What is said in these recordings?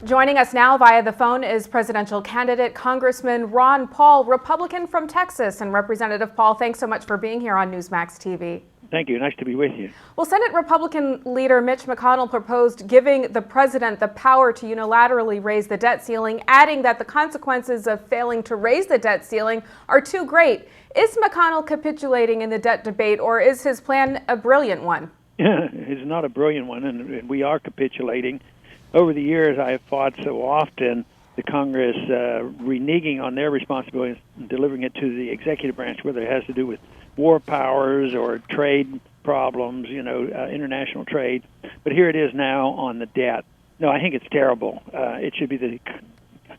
Joining us now via the phone is presidential candidate Congressman Ron Paul, Republican from Texas. And Representative Paul, thanks so much for being here on Newsmax TV. Thank you. Nice to be with you. Well, Senate Republican leader Mitch McConnell proposed giving the president the power to unilaterally raise the debt ceiling, adding that the consequences of failing to raise the debt ceiling are too great. Is McConnell capitulating in the debt debate, or is his plan a brilliant one? It's not a brilliant one, and we are capitulating. Over the years, I have fought so often the Congress reneging on their responsibilities and delivering it to the executive branch, whether it has to do with war powers or trade problems, international trade. But here it is now on the debt. No, I think it's terrible. It should be the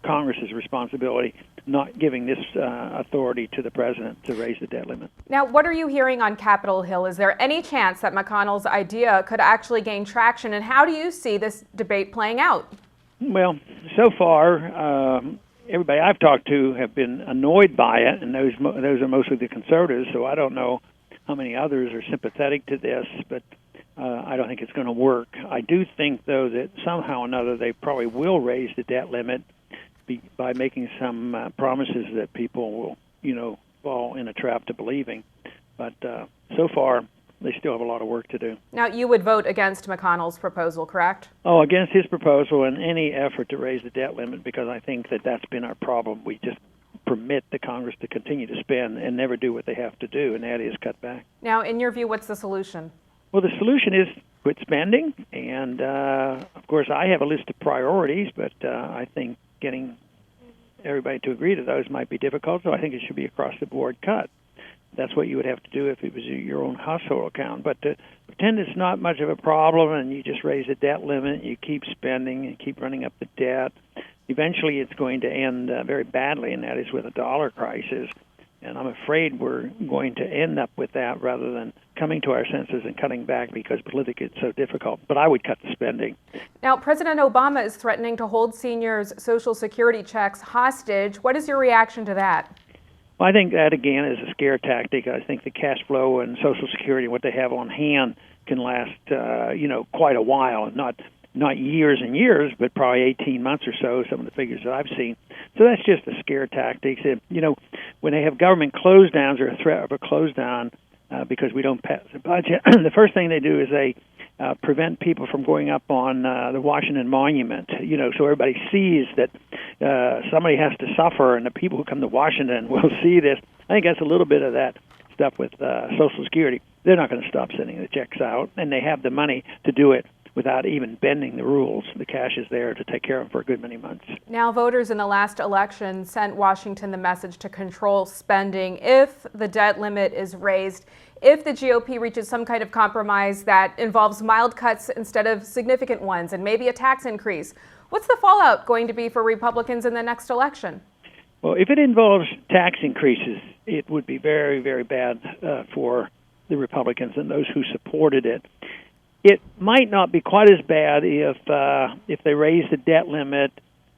Congress's responsibility, not giving this authority to the president to raise the debt limit. Now, what are you hearing on Capitol Hill? Is there any chance that McConnell's idea could actually gain traction, and how do you see this debate playing out? Well, so far, everybody I've talked to have been annoyed by it, and those are mostly the conservatives, so I don't know how many others are sympathetic to this, but I don't think it's going to work. I do think, though, that somehow or another they probably will raise the debt limit by making some promises that people will, fall in a trap to believing. But so far, they still have a lot of work to do. Now, you would vote against McConnell's proposal, correct? Oh, against his proposal and any effort to raise the debt limit, because I think that that's been our problem. We just permit the Congress to continue to spend and never do what they have to do, and that is cut back. Now, in your view, what's the solution? Well, the solution is quit spending, and of course, I have a list of priorities, but I think getting everybody to agree to those might be difficult, so I think it should be across-the-board cut. That's what you would have to do if it was your own household account. But to pretend it's not much of a problem and you just raise the debt limit, you keep spending and keep running up the debt, eventually it's going to end very badly, and that is with a dollar crisis. And I'm afraid we're going to end up with that rather than coming to our senses and cutting back because politically it's so difficult. But I would cut the spending. Now, President Obama is threatening to hold seniors' Social Security checks hostage. What is your reaction to that? Well, I think that, again, is a scare tactic. I think the cash flow and Social Security, what they have on hand, can last, quite a while. Not years and years, but probably 18 months or so, some of the figures that I've seen. So that's just a scare tactic. When they have government close downs or a threat of a close down because we don't pass the budget, the first thing they do is they prevent people from going up on the Washington Monument, so everybody sees that somebody has to suffer, and the people who come to Washington will see this. I think that's a little bit of that stuff with Social Security. They're not going to stop sending the checks out, and they have the money to do it without even bending the rules. The cash is there to take care of them for a good many months. Now, voters in the last election sent Washington the message to control spending if the debt limit is raised, if the GOP reaches some kind of compromise that involves mild cuts instead of significant ones, and maybe a tax increase. What's the fallout going to be for Republicans in the next election? Well, if it involves tax increases, it would be very, very bad for the Republicans and those who supported it. It might not be quite as bad if they raise the debt limit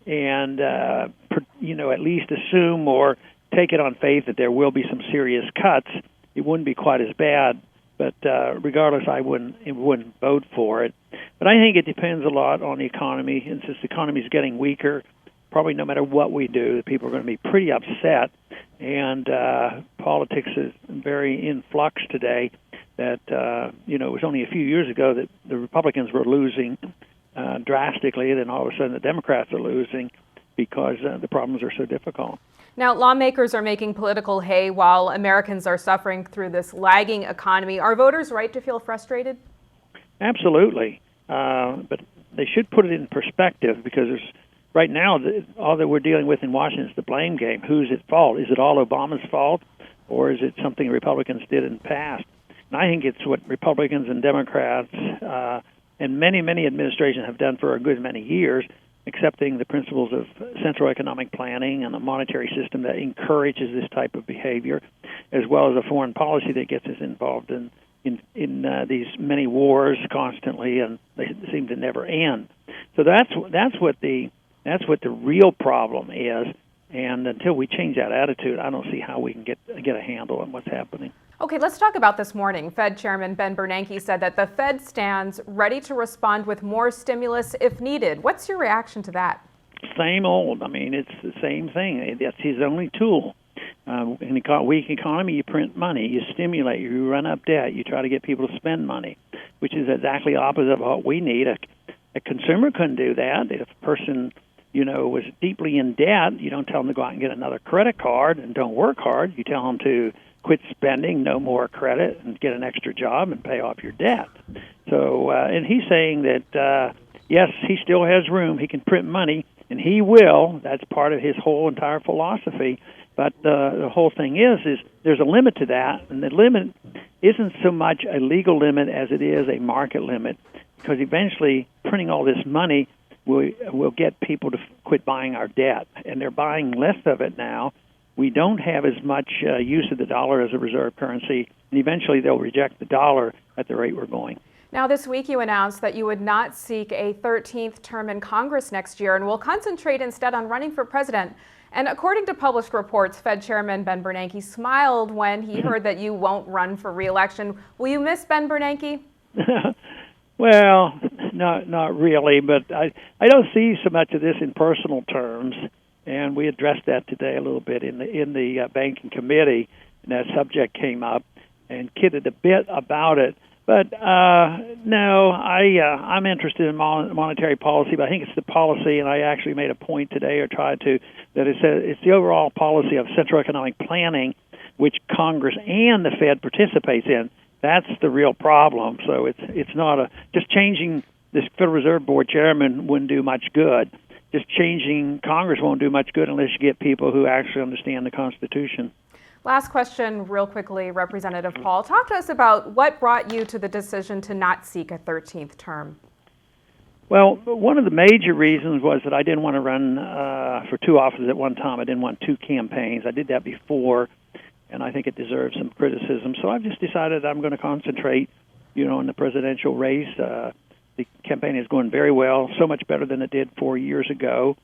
and at least assume or take it on faith that there will be some serious cuts. It wouldn't be quite as bad, but regardless, I wouldn't vote for it. But I think it depends a lot on the economy, and since the economy is getting weaker, probably no matter what we do, the people are going to be pretty upset. And politics is very in flux today. That it was only a few years ago that the Republicans were losing drastically, and then all of a sudden the Democrats are losing because the problems are so difficult. Now, lawmakers are making political hay while Americans are suffering through this lagging economy. Are voters right to feel frustrated? Absolutely, but they should put it in perspective because right now all that we're dealing with in Washington is the blame game. Who's at fault? Is it all Obama's fault, or is it something Republicans did in the past? And I think it's what Republicans and Democrats and many, many administrations have done for a good many years, accepting the principles of central economic planning and a monetary system that encourages this type of behavior, as well as a foreign policy that gets us involved in these many wars constantly, and they seem to never end. So that's what the real problem is. And until we change that attitude, I don't see how we can get a handle on what's happening. Okay, let's talk about this morning. Fed Chairman Ben Bernanke said that the Fed stands ready to respond with more stimulus if needed. What's your reaction to that? Same old. I mean, it's the same thing. That's his only tool. In a weak economy, you print money, you stimulate, you run up debt, you try to get people to spend money, which is exactly opposite of what we need. A consumer couldn't do that. If a person, was deeply in debt, you don't tell them to go out and get another credit card and don't work hard. You tell them to quit spending, no more credit, and get an extra job and pay off your debt. So, and he's saying that, yes, he still has room. He can print money, and he will. That's part of his whole entire philosophy. But the whole thing is there's a limit to that, and the limit isn't so much a legal limit as it is a market limit, because eventually printing all this money will get people to quit buying our debt, and they're buying less of it now. We don't have as much use of the dollar as a reserve currency, and eventually they'll reject the dollar at the rate we're going. Now, this week you announced that you would not seek a 13th term in Congress next year and will concentrate instead on running for president. And according to published reports, Fed Chairman Ben Bernanke smiled when he heard that you won't run for re-election. Will you miss Ben Bernanke? Well, not really, but I don't see so much of this in personal terms, and we addressed that today a little bit in the banking committee, and that subject came up and kidded a bit about it. But no, I'm interested in monetary policy, but I think it's the policy, and I actually made a point today, or tried to, that it's the overall policy of central economic planning, which Congress and the Fed participates in. That's the real problem. So it's not just changing this Federal Reserve Board chairman wouldn't do much good. Just changing Congress won't do much good unless you get people who actually understand the Constitution. Last question, real quickly, Representative Paul. Talk to us about what brought you to the decision to not seek a 13th term. Well, one of the major reasons was that I didn't want to run for two offices at one time. I didn't want two campaigns. I did that before, and I think it deserves some criticism. So I've just decided I'm going to concentrate, in the presidential race. The campaign is going very well, so much better than it did 4 years ago,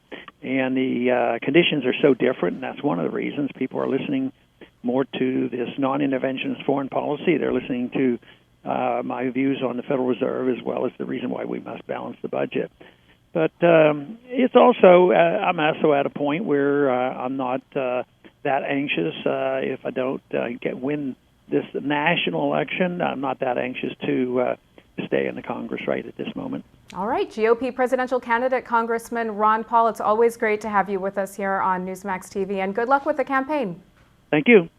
and the conditions are so different, and that's one of the reasons people are listening more to this non-interventionist foreign policy. They're listening to my views on the Federal Reserve, as well as the reason why we must balance the budget. But it's also, I'm also at a point where I'm not that anxious. If I don't win this national election, I'm not that anxious to stay in the Congress right at this moment. All right, GOP presidential candidate Congressman Ron Paul, it's always great to have you with us here on Newsmax TV, and good luck with the campaign. Thank you.